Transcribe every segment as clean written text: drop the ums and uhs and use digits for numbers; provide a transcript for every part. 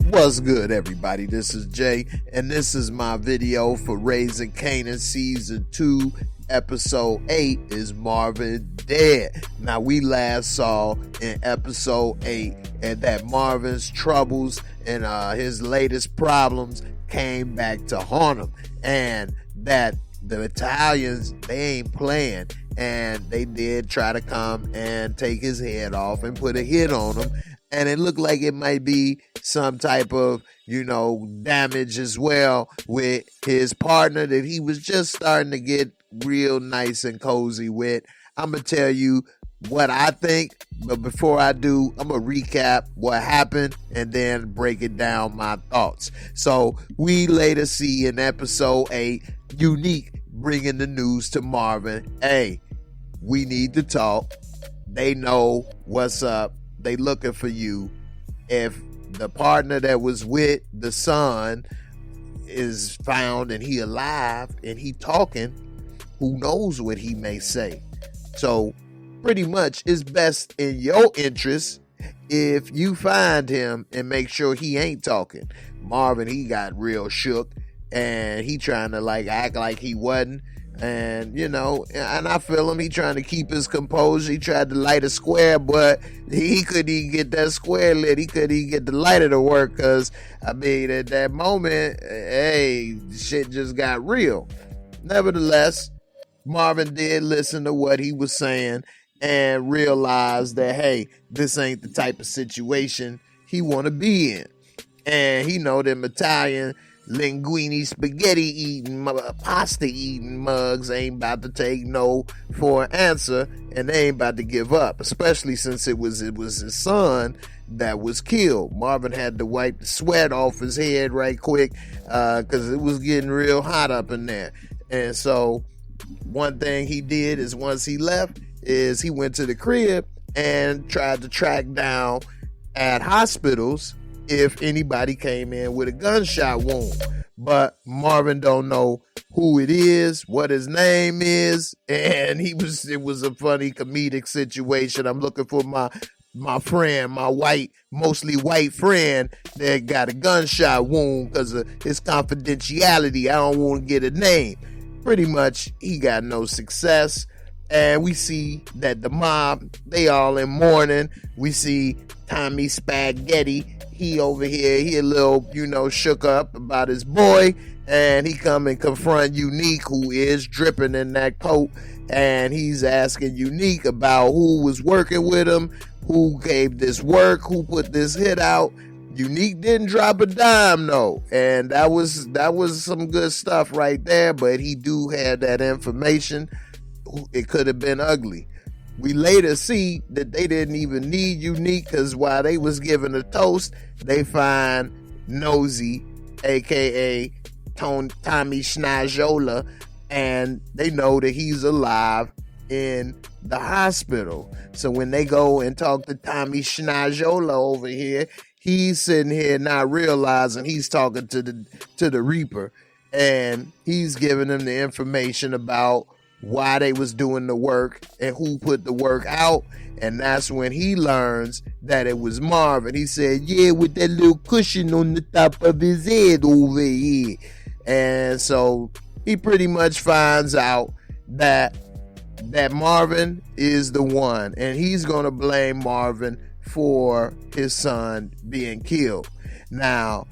What's good, everybody? This is Jay, and this is my video for Raising Kanan Season 2, Episode 8, Is Marvin Dead? Now, we last saw in Episode 8 and that Marvin's troubles and his latest problems came back to haunt him, and that the Italians, they ain't playing, and they did try to come and take his head off and put a hit on him. And it looked like it might be some type of, damage as well with his partner that he was just starting to get real nice and cozy with. I'm going to tell you what I think, but before I do, I'm going to recap what happened and then break it down my thoughts. So we later see in episode 8, Unique bringing the news to Marvin. Hey, we need to talk. They know what's up. They looking for you. If the partner that was with the son is found and he alive and he talking, who knows what he may say. So pretty much it's best in your interest if you find him and make sure he ain't talking. Marvin, he got real shook and he trying to act like he wasn't. And and I feel him. He trying to keep his composure. He tried to light a square, but he couldn't even get that square lit. He couldn't even get the lighter to work because, at that moment, hey, shit just got real. Nevertheless, Marvin did listen to what he was saying and realized that, hey, this ain't the type of situation he want to be in. And he know them Italian linguine, spaghetti eating, pasta eating mugs ain't about to take no for an answer, and they ain't about to give up, especially since it was his son that was killed. Marvin had to wipe the sweat off his head right quick because it was getting real hot up in there. And so one thing he did is once he left is he went to the crib and tried to track down at hospitals if anybody came in with a gunshot wound. But Marvin don't know who it is, what his name is, and it was a funny comedic situation. I'm looking for my friend, my mostly white friend that got a gunshot wound because of his confidentiality. I don't want to get a name. Pretty much he got no success. And we see that the mob, they all in mourning. We see Tommy Spaghetti. He over here, he a little, shook up about his boy, and he come and confront Unique, who is dripping in that coat, and he's asking Unique about who was working with him, who gave this work, who put this hit out. Unique didn't drop a dime, though, and that was some good stuff right there, but he do have that information. It could have been ugly. We later see that they didn't even need Unique because while they was giving a toast, they find Nosy, a.k.a. Tommy Schnajola, and they know that he's alive in the hospital. So when they go and talk to Tommy Schnajola over here, he's sitting here not realizing he's talking to the Reaper, and he's giving them the information about why they was doing the work and who put the work out. And that's when he learns that it was Marvin. He said, yeah, with that little cushion on the top of his head over here. And so he pretty much finds out that Marvin is the one, and he's gonna blame Marvin for his son being killed. Now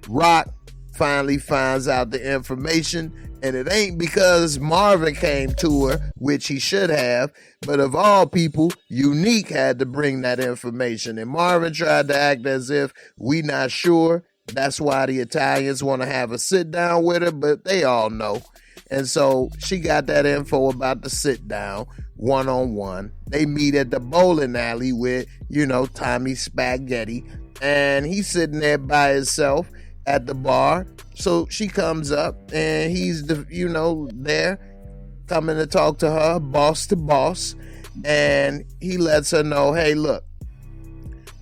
Rock finally finds out the information, and it ain't because Marvin came to her, which he should have, but of all people, Unique had to bring that information. And Marvin tried to act as if we not sure. That's why the Italians want to have a sit down with her, but they all know. And so she got that info about the sit down one-on-one. They meet at the bowling alley with, Tommy Spaghetti, and he's sitting there by himself at the bar. So she comes up and he's there coming to talk to her, boss to boss, and he lets her know, hey, look,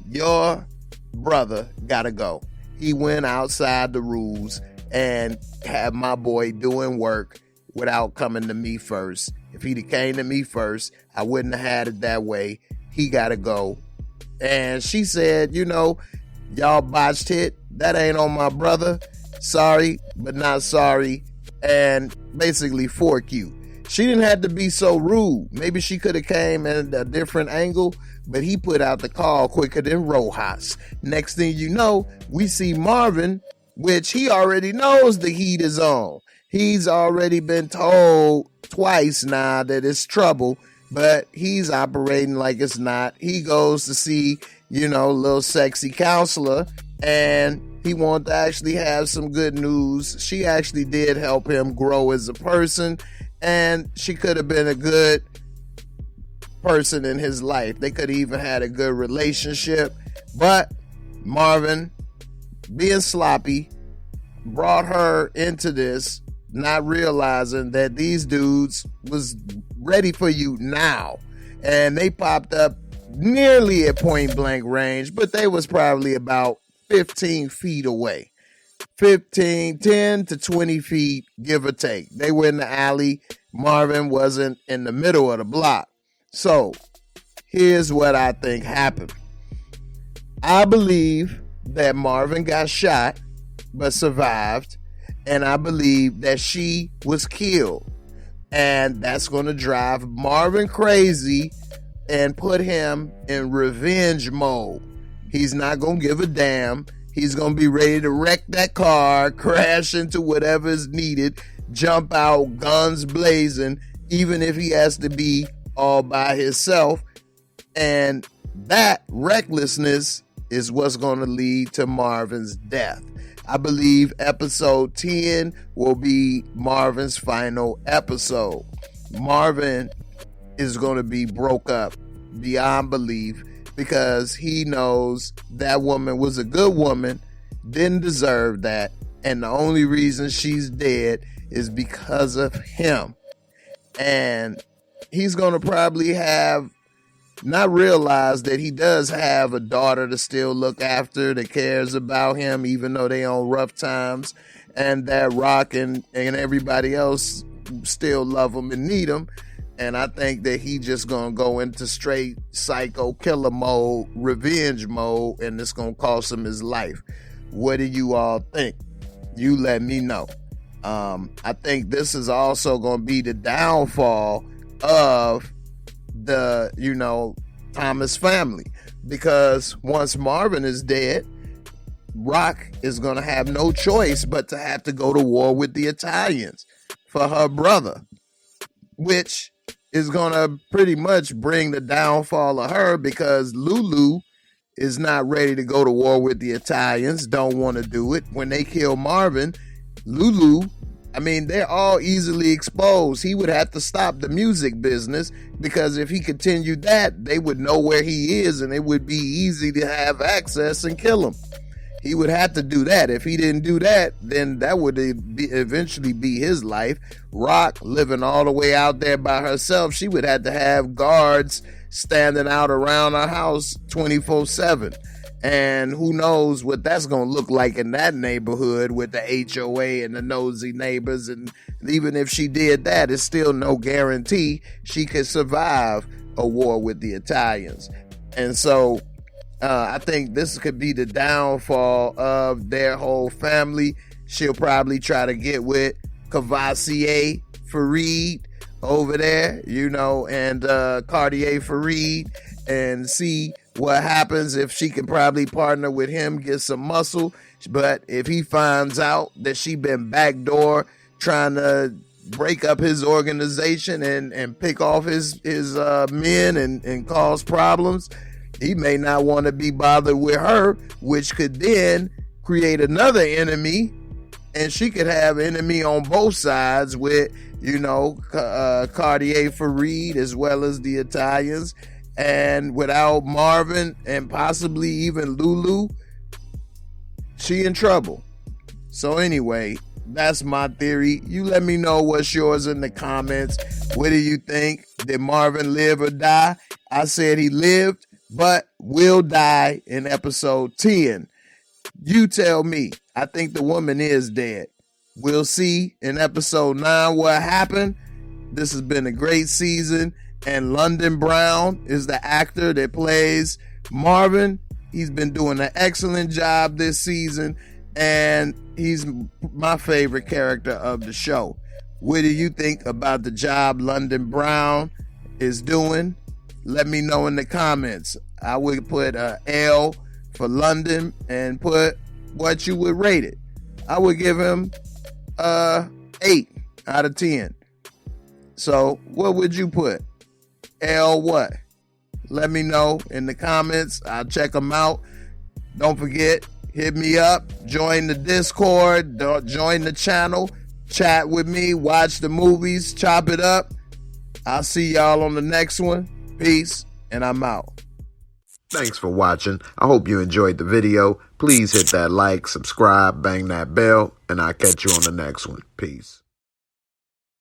your brother gotta go. He went outside the rules and had my boy doing work without coming to me first. If he'd have came to me first, I wouldn't have had it that way. He gotta go. And she said, y'all botched hit. that ain't on my brother. Sorry, but not sorry. And basically fork you. She didn't have to be so rude. Maybe she could have came at a different angle, but he put out the call quicker than Rojas. Next thing you know, we see Marvin, which he already knows the heat is on. He's already been told twice now that it's trouble, but he's operating like it's not. He goes to see, little sexy counselor, and he wanted to actually have some good news. She actually did help him grow as a person, and she could have been a good person in his life. They could have even had a good relationship, but Marvin, being sloppy, brought her into this, not realizing that these dudes was ready for you now. And they popped up nearly at point blank range, but they was probably about 15 feet away. 10 to 20 feet, give or take. They were in the alley. Marvin wasn't in the middle of the block. So here's what I think happened. I believe that Marvin got shot but survived, and I believe that she was killed. And that's going to drive Marvin crazy and put him in revenge mode. He's not going to give a damn. He's going to be ready to wreck that car, crash into whatever is needed, jump out, guns blazing, even if he has to be all by himself. And that recklessness is what's going to lead to Marvin's death. I believe episode 10 will be Marvin's final episode. Marvin is going to be broke up beyond belief, because he knows that woman was a good woman, didn't deserve that, and the only reason she's dead is because of him. And he's going to probably not realize that he does have a daughter to still look after, that cares about him even though they on rough times, and that Rock and everybody else still love him and need him. And I think that he just gonna go into straight psycho killer mode, revenge mode, and it's gonna cost him his life. What do you all think? You let me know. I think this is also gonna be the downfall of the, Thomas family, because once Marvin is dead, Rock is gonna have no choice but to have to go to war with the Italians for her brother, which is going to pretty much bring the downfall of her, because Lulu is not ready to go to war with the Italians, don't want to do it. When they kill Marvin, Lulu, they're all easily exposed. He would have to stop the music business, because if he continued that, they would know where he is and it would be easy to have access and kill him. He would have to do that. If he didn't do that, then that would eventually be his life. Rock living all the way out there by herself, she would have to have guards standing out around her house 24/7. And who knows what that's going to look like in that neighborhood with the HOA and the nosy neighbors. And even if she did that, it's still no guarantee she could survive a war with the Italians. And so I think this could be the downfall of their whole family. She'll probably try to get with Cavassier Farid over there, and Cartier Farid, and see what happens. If she can probably partner with him, get some muscle. But if he finds out that she been backdoor trying to break up his organization and pick off his men and cause problems, he may not want to be bothered with her, which could then create another enemy, and she could have enemy on both sides with, Cartier Farid as well as the Italians. And without Marvin and possibly even Lulu, she in trouble. So anyway, that's my theory. You let me know what's yours in the comments. What do you think? Did Marvin live or die? I said he lived, but will die in episode 10. You tell me. I think the woman is dead. We'll see in episode 9 what happened. This has been a great season, and London Brown is the actor that plays Marvin. He's been doing an excellent job this season, and he's my favorite character of the show. What do you think about the job London Brown is doing? Let me know in the comments. I would put a L for London and put what you would rate it. I would give him 8 out of 10. So what would you put? L what? Let me know in the comments. I'll check them out. Don't forget, hit me up, join the Discord, join the channel, chat with me, watch the movies, chop it up. I'll see y'all on the next one. Peace, and I'm out. Thanks for watching. I hope you enjoyed the video. Please hit that like, subscribe, bang that bell, and I'll catch you on the next one. Peace.